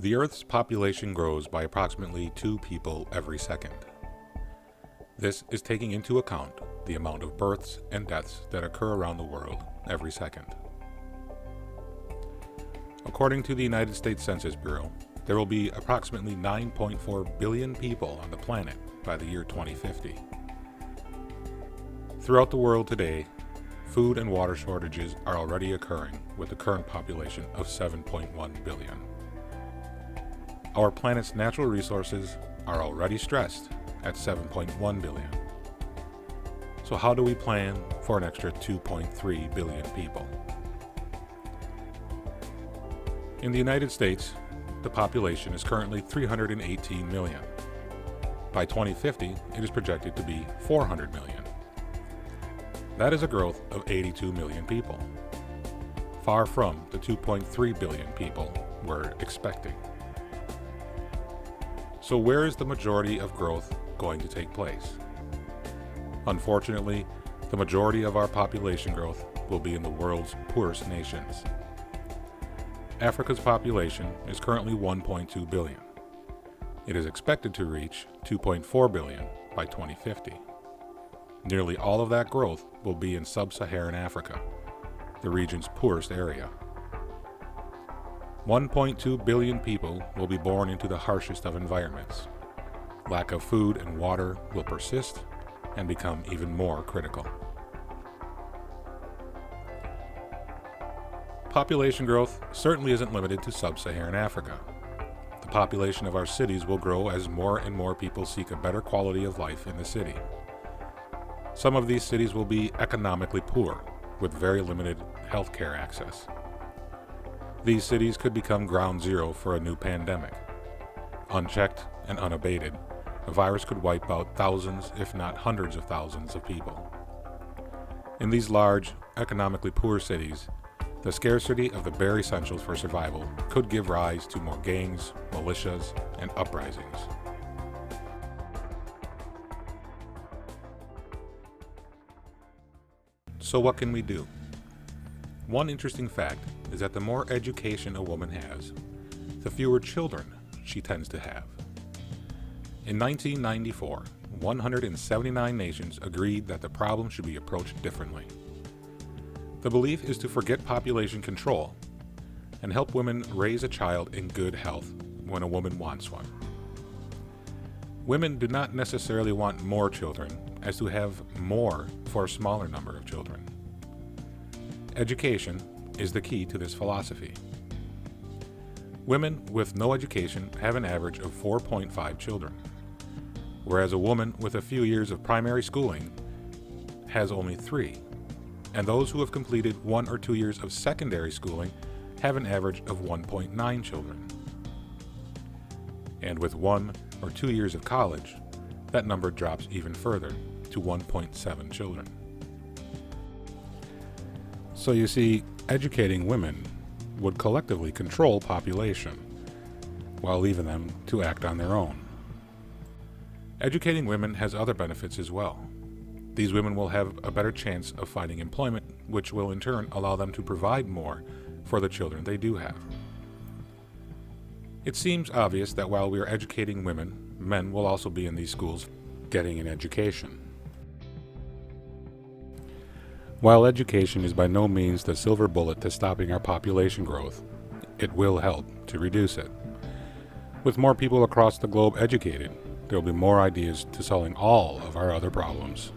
The Earth's population grows by approximately 2 people every second. This is taking into account the amount of births and deaths that occur around the world every second. According to the United States Census Bureau, there will be approximately 9.4 billion people on the planet by the year 2050. Throughout the world today, food and water shortages are already occurring with the current population of 7.1 billion. Our planet's natural resources are already stressed at 7.1 billion. So how do we plan for an extra 2.3 billion people? In the United States, the population is currently 318 million. By 2050, it is projected to be 400 million. That is a growth of 82 million people, far from the 2.3 billion people we're expecting. So where is the majority of growth going to take place? Unfortunately, the majority of our population growth will be in the world's poorest nations. Africa's population is currently 1.2 billion. It is expected to reach 2.4 billion by 2050. Nearly all of that growth will be in sub-Saharan Africa, the region's poorest area. 1.2 billion people will be born into the harshest of environments. Lack of food and water will persist and become even more critical. Population growth certainly isn't limited to sub-Saharan Africa. The population of our cities will grow as more and more people seek a better quality of life in the city. Some of these cities will be economically poor, with very limited healthcare access. These cities could become ground zero for a new pandemic. Unchecked and unabated, a virus could wipe out thousands, if not hundreds of thousands of people. In these large, economically poor cities, the scarcity of the bare essentials for survival could give rise to more gangs, militias, and uprisings. So what can we do? One interesting fact is that the more education a woman has, the fewer children she tends to have. In 1994, 179 nations agreed that the problem should be approached differently. The belief is to forget population control and help women raise a child in good health when a woman wants one. Women do not necessarily want more children as to have more for a smaller number of children. Education is the key to this philosophy. Women with no education have an average of 4.5 children, whereas a woman with a few years of primary schooling has only 3. And those who have completed 1 or 2 years of secondary schooling have an average of 1.9 children. And with 1 or 2 years of college, that number drops even further to 1.7 children. So you see, educating women would collectively control population, while leaving them to act on their own. Educating women has other benefits as well. These women will have a better chance of finding employment, which will in turn allow them to provide more for the children they do have. It seems obvious that while we are educating women, men will also be in these schools getting an education. While education is by no means the silver bullet to stopping our population growth, it will help to reduce it. With more people across the globe educated, there will be more ideas to solving all of our other problems.